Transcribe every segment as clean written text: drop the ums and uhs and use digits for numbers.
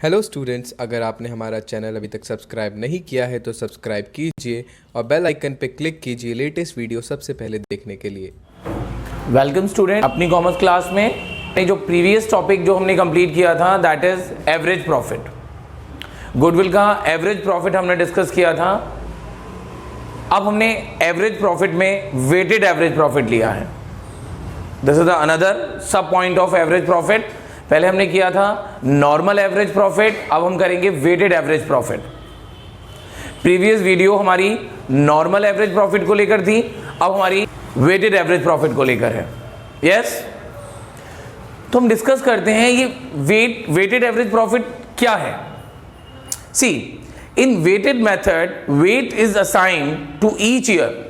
Hello students, अगर आपने हमारा चैनल अभी तक सब्सक्राइब नहीं किया है तो सब्सक्राइब कीजिए और बेल आइकन पे क्लिक कीजिए लेटेस्ट वीडियो सबसे पहले देखने के लिए। वेलकम स्टूडेंट, अपनी कॉमर्स क्लास में जो प्रीवियस टॉपिक जो हमने कंप्लीट किया था that is average profit. Goodwill का एवरेज प्रॉफिट हमने डिस्कस किया था। अब हमने एवरेज प्रॉफिट में वेटेड एवरेज प्रॉफिट लिया है। दिस इज द अनदर सब पॉइंट ऑफ एवरेज प्रॉफिट। पहले हमने किया था नॉर्मल एवरेज प्रॉफिट, अब हम करेंगे weighted average profit. Previous video हमारी नॉर्मल एवरेज प्रॉफिट को लेकर थी, अब हमारी वेटेड एवरेज प्रॉफिट को लेकर है। यस, तो हम डिस्कस करते हैं ये वेटेड एवरेज प्रॉफिट क्या है। See, in weighted method weight is assigned to each year.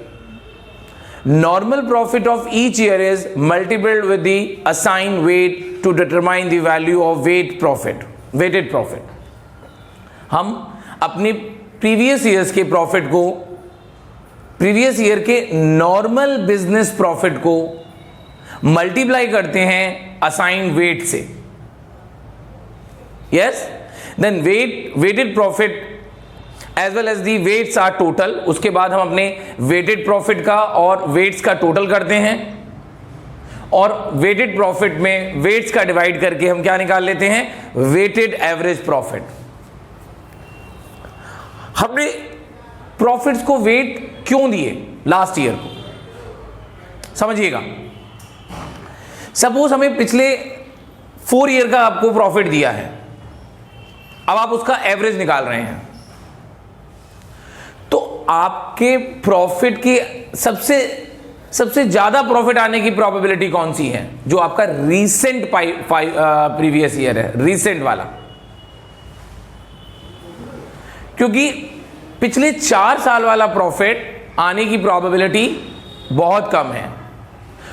Normal profit of each year is multiplied with the assigned weight to determine the value of weighted profit. हम अपने previous years के profit को previous year के normal business profit को multiply करते हैं assigned weight से. Yes, then weighted profit as well as the weights are total. उसके बाद हम अपने वेटेड प्रॉफिट का और वेट्स का टोटल करते हैं और वेटेड प्रॉफिट में वेट्स का डिवाइड करके हम क्या निकाल लेते हैं, वेटेड एवरेज प्रॉफिट. हमने प्रॉफिट्स को वेट क्यों दिए लास्ट ईयर को, समझिएगा. सपोज हमें पिछले 4 ईयर का आपको प्रॉफिट दिया है, अब आप उसका एवरेज निकाल रहे हैं, तो आपके प्रॉफिट की सबसे ज्यादा प्रॉफिट आने की प्रोबेबिलिटी कौन सी है, जो आपका रीसेंट प्रीवियस ईयर है, रीसेंट वाला. क्योंकि पिछले 4 साल वाला प्रॉफिट आने की प्रोबेबिलिटी बहुत कम है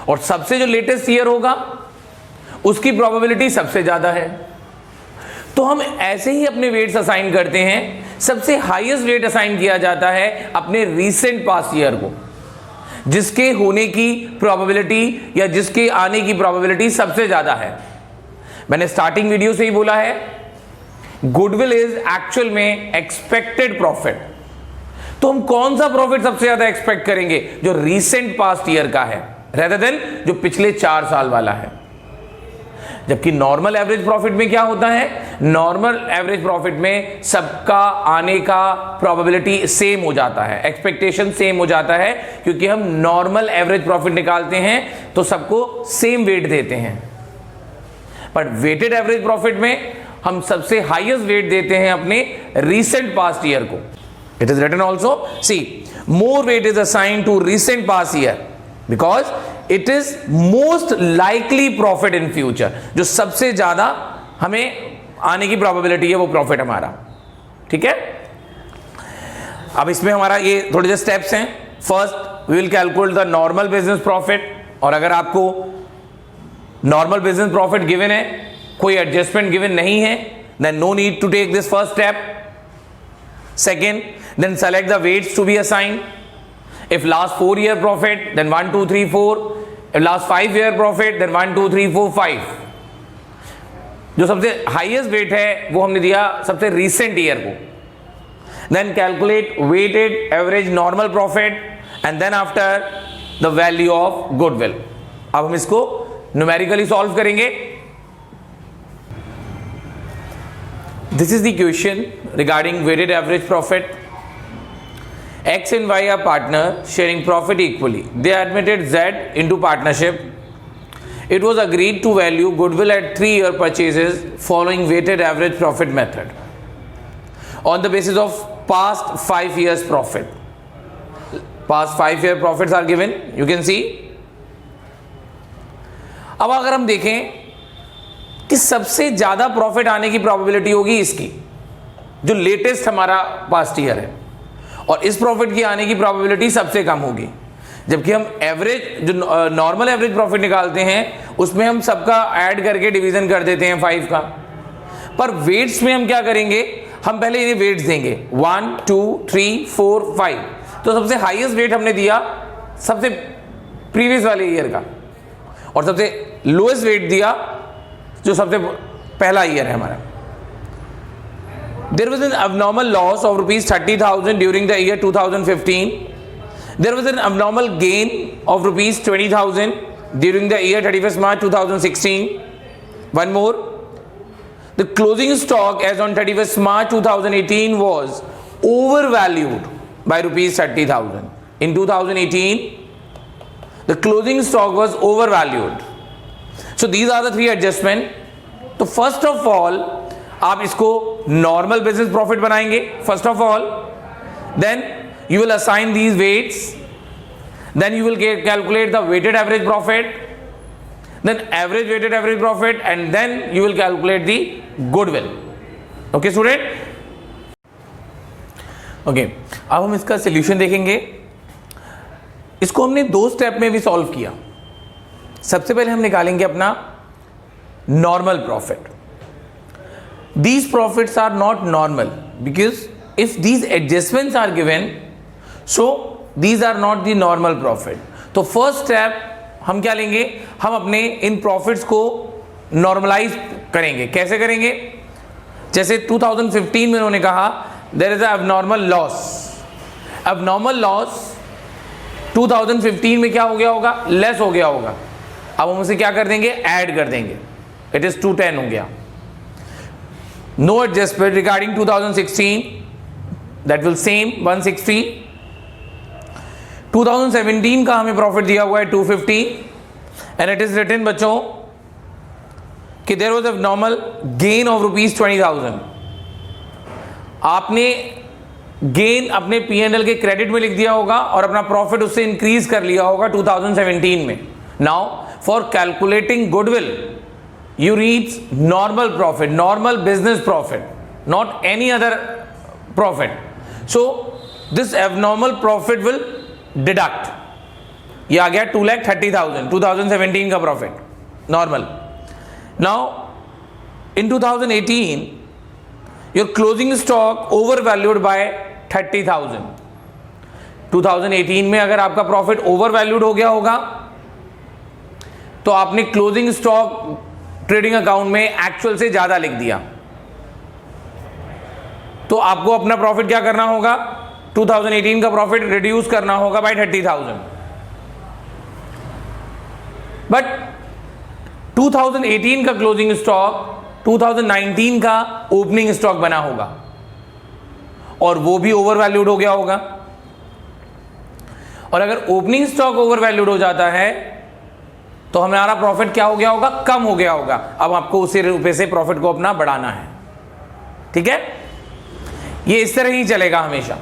और सबसे जो लेटेस्ट ईयर होगा उसकी प्रोबेबिलिटी सबसे ज्यादा है. तो हम ऐसे ही अपने वेट्स असाइन करते हैं. सबसे हाईएस्ट वेट असाइन किया जाता है अपने रीसेंट पास्ट ईयर को, जिसके होने की प्रोबेबिलिटी या जिसके आने की प्रोबेबिलिटी सबसे ज्यादा है. मैंने स्टार्टिंग वीडियो से ही बोला है, गुडविल इज एक्चुअल में एक्सपेक्टेड प्रॉफिट. तो हम कौन सा प्रॉफिट सबसे ज्यादा एक्सपेक्ट करेंगे, जो रीसेंट पास्ट ईयर का है रेदर देन जो पिछले 4 साल वाला है. जबकि नॉर्मल एवरेज प्रॉफिट में क्या होता है, नॉर्मल एवरेज प्रॉफिट में सबका आने का प्रोबेबिलिटी सेम हो जाता है, एक्सपेक्टेशन सेम हो जाता है, क्योंकि हम नॉर्मल एवरेज प्रॉफिट निकालते हैं तो सबको सेम वेट देते हैं. बट वेटेड एवरेज प्रॉफिट में हम सबसे हाईएस्ट वेट देते हैं अपने रीसेंट पास्ट ईयर को. It is written also, see, more weight is assigned to recent past year because it is most likely profit in future. जो सबसे ज्यादा हमें आने की प्रोबेबिलिटी है वो प्रॉफिट हमारा. ठीक है, अब इसमें हमारा ये थोड़े से स्टेप्स हैं. First we will calculate the normal business profit, और अगर आपको नॉर्मल बिजनेस प्रॉफिट गिवन है, कोई एडजस्टमेंट गिवन नहीं है, then no need to take this first step. Second, then select the weights to be assigned. If last 4 year profit, then 1, 2, 3, 4. If last 5 year profit, then 1, 2, 3, 4, 5. जो सबसे highest wait है वो हमने दिया सबसे रीसेंट ईयर को. Then calculate weighted average normal profit and then after the value of goodwill. अब हम इसको न्यूमेरिकली सॉल्व करेंगे. This is the question regarding weighted average profit. X and Y are partner sharing profit equally. They admitted Z into partnership. It was agreed to value goodwill at 3-year purchases following weighted average profit method on the basis of past 5 years profit. Past 5 year profits are given. You can see. अब अगर हम देखें कि सबसे ज्यादा profit आने की probability होगी इसकी, जो लेटेस्ट हमारा पास्ट ईयर है, और इस प्रॉफिट की आने की प्रोबेबिलिटी सबसे कम होगी. जबकि हम एवरेज जो नॉर्मल एवरेज प्रॉफिट निकालते हैं उसमें हम सबका ऐड करके डिवीजन कर देते हैं 5 का. पर वेट्स में हम क्या करेंगे, हम पहले इन्हें वेट्स देंगे 1, 2, 3, 4, 5. तो सबसे हाईएस्ट वेट हमने दिया सबसे प्रीवियस वाले ईयर का, और सबसे लोएस्ट वेट दिया जो सबसे पहला ईयर है हमारा. there was an abnormal loss of rupees 30,000 during the year 2015. There was an abnormal gain of rupees 20,000 during the year 31st March 2016. One more, the closing stock as on 31st March 2018 was overvalued by rupees 30,000. In 2018, the closing stock was overvalued. So these are the three adjustment. तो first of all आप इसको normal business profit बनाएंगे first of all, then you will assign these weights, then you will calculate the weighted average profit, then average weighted average profit, and then you will calculate the goodwill. Okay student? Okay, अब हम इसका solution देखेंगे. इसको हमने दो step में भी solve किया. सबसे पहले हम निकालेंगे अपना normal profit. These profits are not normal because if these adjustments are given, so these are not the normal profit. तो फर्स्ट स्टेप हम क्या लेंगे, हम अपने इन प्रॉफिट्स को नॉर्मलाइज करेंगे. कैसे करेंगे? जैसे 2015 में उन्होंने कहा there is abnormal loss. Abnormal loss 2015 में क्या हो गया होगा? लेस हो गया होगा. अब हम उसे क्या कर देंगे? ऐड कर देंगे. इट इज 210 हो गया. No adjustment regarding 2016, that will same 160. 2017 का हमें प्रॉफिट दिया हुआ है 250 एंड इट इज रिटन बच्चों कि there was a normal gain of rupees 20,000. आपने गेन अपने P&L के क्रेडिट में लिख दिया होगा और अपना प्रॉफिट उससे इंक्रीज कर लिया होगा 2017 में. Now for calculating goodwill you reach normal profit, normal business profit, not any other profit. So this abnormal profit will deduct. ये आ गया 2,30,000 2017 का profit normal. Now in 2018 your closing stock overvalued by 30,000. 2018 में अगर आपका प्रॉफिट ओवरवैल्यूड हो गया होगा तो आपने क्लोजिंग स्टॉक ट्रेडिंग अकाउंट में एक्चुअल से ज्यादा लिख दिया. तो आपको अपना प्रॉफिट क्या करना होगा? 2018 का प्रॉफिट रिड्यूस करना होगा बाय 30,000. बट 2018 का क्लोजिंग स्टॉक 2019 का ओपनिंग स्टॉक बना होगा और वो भी ओवरवैल्यूड हो गया होगा. और अगर ओपनिंग स्टॉक ओवरवैल्यूड हो जाता है तो हमारा प्रॉफिट क्या हो गया होगा? कम हो गया होगा. अब आपको उसी रुपए से प्रॉफिट को अपना बढ़ाना है. ठीक है, ये इस तरह ही चलेगा हमेशा.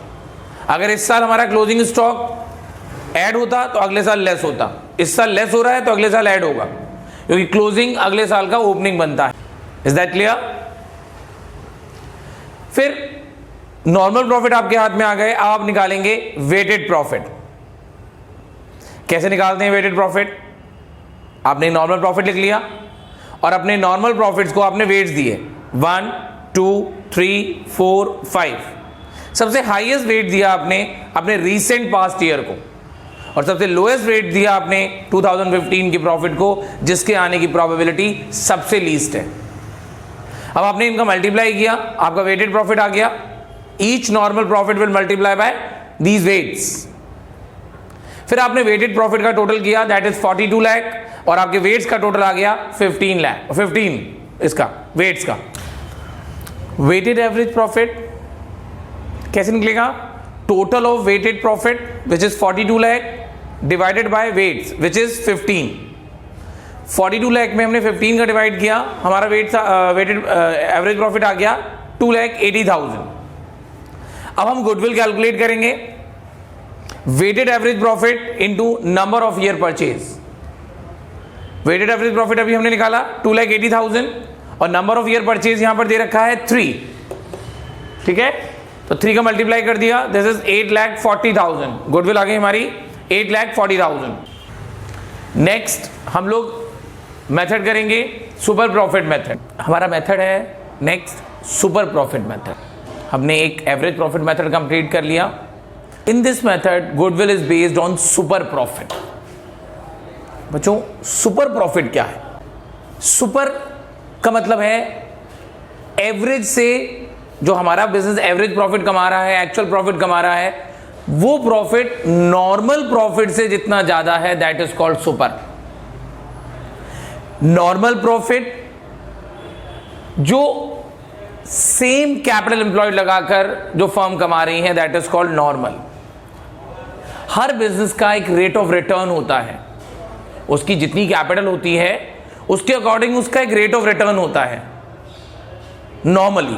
अगर इस साल हमारा क्लोजिंग स्टॉक ऐड होता तो अगले साल लेस होता. इस साल लेस हो रहा है तो अगले साल ऐड होगा क्योंकि क्लोजिंग अगले साल का ओपनिंग बनता है. Is that clear? फिर नॉर्मल प्रॉफिट आपके हाथ में आ गए. आप निकालेंगे वेटेड प्रॉफिट. कैसे निकालते हैं वेटेड प्रॉफिट? आपने नॉर्मल प्रॉफिट लिख लिया और अपने नॉर्मल प्रॉफिट्स को आपने वेट्स दिए 1, 2, 3, 4, 5. सबसे हाईएस्ट वेट दिया आपने अपने रीसेंट पास्ट ईयर को और सबसे लोएस्ट वेट दिया आपने 2015 की प्रॉफिट को जिसके आने की प्रोबेबिलिटी सबसे लीस्ट है. अब आपने इनका मल्टीप्लाई किया, आपका वेटेड प्रॉफिट आ गया. Each normal profit will multiply by these weights. फिर आपने वेटेड प्रॉफिट का टोटल किया, दैट इज 42 लाख और आपके वेट्स का टोटल आ गया 15 लाख. 15 इसका वेट्स का. वेटेड एवरेज प्रॉफिट कैसे निकलेगा? Total of weighted profit which is 42 lakh divided by weights which is 15. 42 lakh में हमने 15 का डिवाइड किया, हमारा वेटेड एवरेज प्रॉफिट आ गया 2,80,000. अब हम गुडविल कैलकुलेट करेंगे. Weighted average profit into number of year purchase. Weighted average profit अभी हमने निकाला 2,80,000 और नंबर ऑफ ईयर परचेज यहां पर दे रखा है 3. ठीक है, तो 3 का मल्टीप्लाई कर दिया, दिस इज 8,40,000. गुडविल आ गई हमारी 8,40,000. नेक्स्ट हम लोग मेथड करेंगे सुपर प्रॉफिट मेथड. हमारा मेथड है नेक्स्ट सुपर प्रॉफिट मेथड. हमने एक एवरेज प्रॉफिट मेथड कंप्लीट कर लिया. In this method goodwill is based on super profit. बच्चों सुपर प्रॉफिट क्या है? सुपर का मतलब है एवरेज से जो हमारा बिजनेस एवरेज प्रॉफिट कमा रहा है, एक्चुअल प्रॉफिट कमा रहा है, वो प्रॉफिट नॉर्मल प्रॉफिट से जितना ज्यादा है, that is called super. Normal profit जो सेम कैपिटल एम्प्लॉयड लगाकर जो फर्म कमा रही है, that is called normal. Her business का एक रेट ऑफ रिटर्न होता है, उसकी जितनी कैपिटल होती है उसके अकॉर्डिंग उसका एक रेट ऑफ रिटर्न होता है। नॉर्मली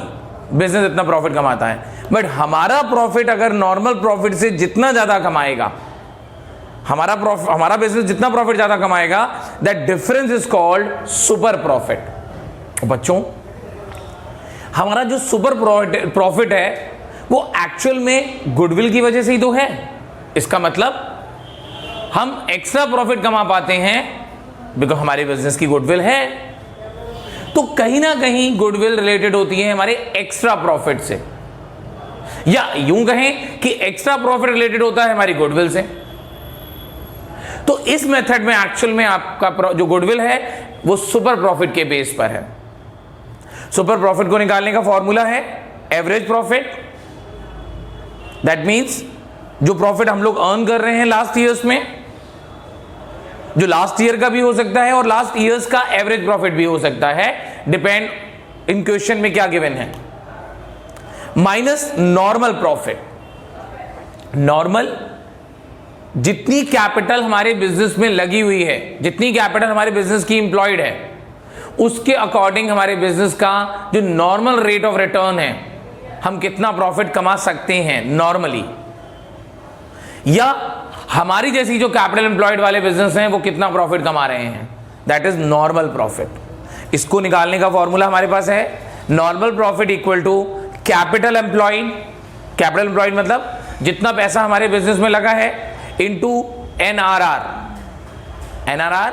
बिजनेस इतना प्रॉफिट कमाता है, बट हमारा प्रॉफिट अगर नॉर्मल प्रॉफिट से जितना ज्यादा कमाएगा, हमारा बिजनेस जितना प्रॉफिट ज्यादा कमाएगा, that difference is called super profit. बच्चों, हमारा जो सुपर प्रॉफिट है वो एक्चुअल में गुडविल की वजह से ही तो है। इसका मतलब हम एक्स्ट्रा प्रॉफिट कमा पाते हैं बिकॉज हमारे बिजनेस की गुडविल है। तो कहीं ना कहीं गुडविल रिलेटेड होती है हमारे एक्स्ट्रा प्रॉफिट से, या यूं कहें कि एक्स्ट्रा प्रॉफिट रिलेटेड होता है हमारी गुडविल से। तो इस मेथड में एक्चुअल में आपका जो गुडविल है वो सुपर प्रॉफिट के बेस पर है। सुपर प्रॉफिट को निकालने का फॉर्मूला है एवरेज प्रॉफिट। दैट मींस जो प्रॉफिट हम लोग अर्न कर रहे हैं लास्ट ईयर्स में, जो लास्ट ईयर का भी हो सकता है और लास्ट ईयर्स का एवरेज प्रॉफिट भी हो सकता है, डिपेंड इन क्वेश्चन में क्या गिवन है, माइनस नॉर्मल प्रॉफिट। नॉर्मल जितनी कैपिटल हमारे बिजनेस में लगी हुई है, जितनी कैपिटल हमारे बिजनेस की इंप्लॉयड है, उसके अकॉर्डिंग हमारे बिजनेस का जो नॉर्मल रेट ऑफ रिटर्न है, हम कितना प्रॉफिट कमा सकते हैं नॉर्मली, या हमारी जैसी जो कैपिटल एम्प्लॉयड वाले बिजनेस हैं वो कितना प्रॉफिट कमा रहे हैं, दैट इज नॉर्मल प्रॉफिट। इसको निकालने का फॉर्मूला हमारे पास है normal profit equal to capital employed. Capital employed मतलब जितना पैसा हमारे बिजनेस में लगा है into NRR। NRR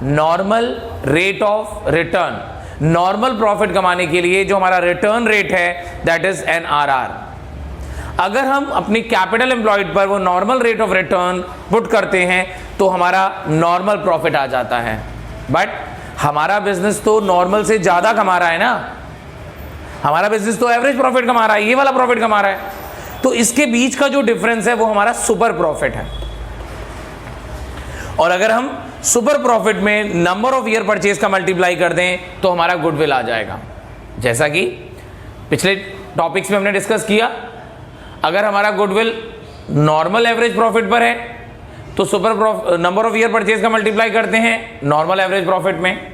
normal rate of return. Normal profit कमाने के लिए जो हमारा रिटर्न रेट है दैट इज NRR। अगर हम अपनी कैपिटल एम्प्लॉयड पर वो normal rate of return put करते हैं तो हमारा नॉर्मल प्रॉफिट आ जाता है। बट हमारा बिजनेस तो नॉर्मल से ज्यादा कमा रहा है ना, हमारा बिजनेस तो एवरेज प्रॉफिट कमा रहा है, ये वाला प्रॉफिट कमा रहा है, तो इसके बीच का जो डिफरेंस है वो हमारा सुपर प्रॉफिट है। और अगर हम सुपर प्रॉफिट में नंबर ऑफ ईयर परचेज का मल्टीप्लाई कर दें तो हमारा गुडविल आ जाएगा। जैसा कि पिछले टॉपिक्स में हमने डिस्कस किया, अगर हमारा गुडविल नॉर्मल एवरेज प्रॉफिट पर है तो super number of year purchase का मल्टीप्लाई करते हैं नॉर्मल एवरेज प्रॉफिट में।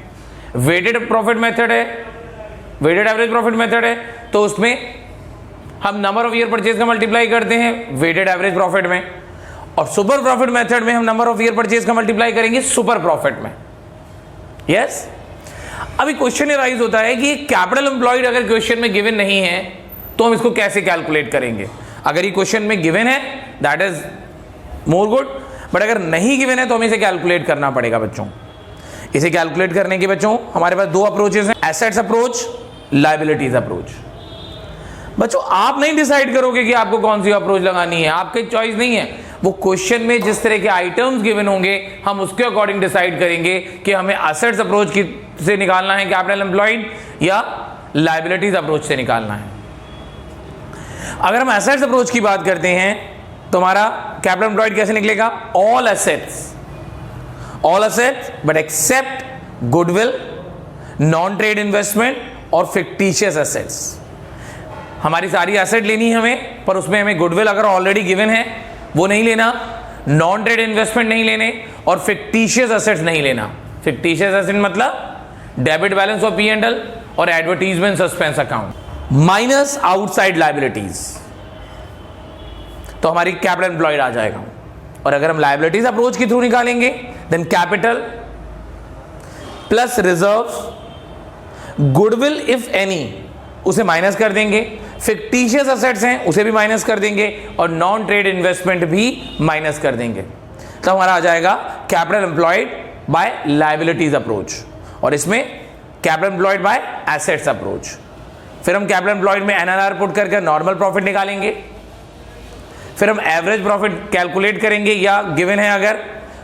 वेटेड प्रॉफिट मेथड है, वेटेड एवरेज प्रॉफिट मेथड है, तो उसमें हम नंबर ऑफ ईयर परचेज का मल्टीप्लाई करते हैं वेटेड एवरेज प्रॉफिट में। और सुपर प्रॉफिट मेथड में हम नंबर ऑफ ईयर परचेज का मल्टीप्लाई करेंगे सुपर प्रॉफिट में। यस, अभी क्वेश्चन राइज होता है कि कैपिटल एम्प्लॉयड अगर क्वेश्चन में गिवन नहीं है तो हम इसको कैसे कैलकुलेट करेंगे। अगर ये क्वेश्चन में गिवन है that is more good, but अगर नहीं गिवन है तो हमें इसे कैलकुलेट करना पड़ेगा बच्चों। इसे कैलकुलेट करने के बच्चों हमारे पास दो अप्रोचेस हैं, एसेट्स अप्रोच, लायबिलिटीज अप्रोच। बच्चों आप नहीं डिसाइड करोगे कि आपको कौन सी अप्रोच लगानी है, आपकी चॉइस नहीं है। वो क्वेश्चन में जिस तरह के आइटम्स गिवन होंगे हम उसके अकॉर्डिंग डिसाइड करेंगे कि हमें एसेट्स अप्रोच से निकालना है कैपिटल एम्प्लॉयड या लायबिलिटीज अप्रोच से निकालना है। अगर हम एसेट्स अप्रोच की बात करते हैं तो हमारा कैपिटल एम्प्लॉयड कैसे निकलेगा, all assets but except goodwill, non trade investment और फिक्टिशियस एसेट्स। हमारी सारी एसेट लेनी है हमें, पर उसमें हमें गुडविल अगर ऑलरेडी गिवन है वो नहीं लेना, नॉन ट्रेड इन्वेस्टमेंट नहीं लेने और फिक्टिशियस एसेट्स नहीं लेना। फिक्टिशियस एसेट मतलब डेबिट बैलेंस ऑफ P&L और advertisement suspense account minus outside liabilities, तो हमारी कैपिटल एम्प्लॉयड आ जाएगा। और अगर हम लायबिलिटीज अप्रोच के थ्रू निकालेंगे then capital plus reserves, goodwill if any उसे माइनस कर देंगे, फिक्टिशियस एसेट्स हैं उसे भी माइनस कर देंगे और नॉन ट्रेड इन्वेस्टमेंट भी माइनस कर देंगे। तो हमारा आ जाएगा capital employed by liabilities approach, और इसमें capital employed by assets approach. फिर हम कैपिटल एम्प्लॉयड में NRR पुट करके नॉर्मल प्रॉफिट निकालेंगे, फिर हम एवरेज प्रॉफिट कैलकुलेट करेंगे या गिवन है अगर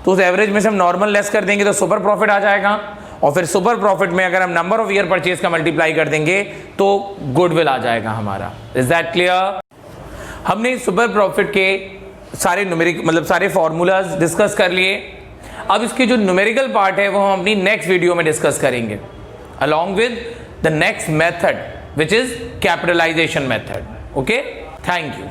तो उस एवरेज में से हम नॉर्मल लेस कर देंगे तो सुपर प्रॉफिट आ जाएगा, और फिर सुपर प्रॉफिट में अगर हम नंबर ऑफ ईयर परचेज का मल्टीप्लाई कर देंगे तो गुडविल आ जाएगा हमारा। Is that clear? हमने सुपर प्रॉफिट के सारे न्यूमेरिक मतलब सारे फॉर्मूलाज डिस्कस कर लिए। अब इसके जो न्यूमेरिकल पार्ट है वो हम अपनी नेक्स्ट वीडियो में डिस्कस करेंगे along with the next method which is capitalization method. Okay, thank you.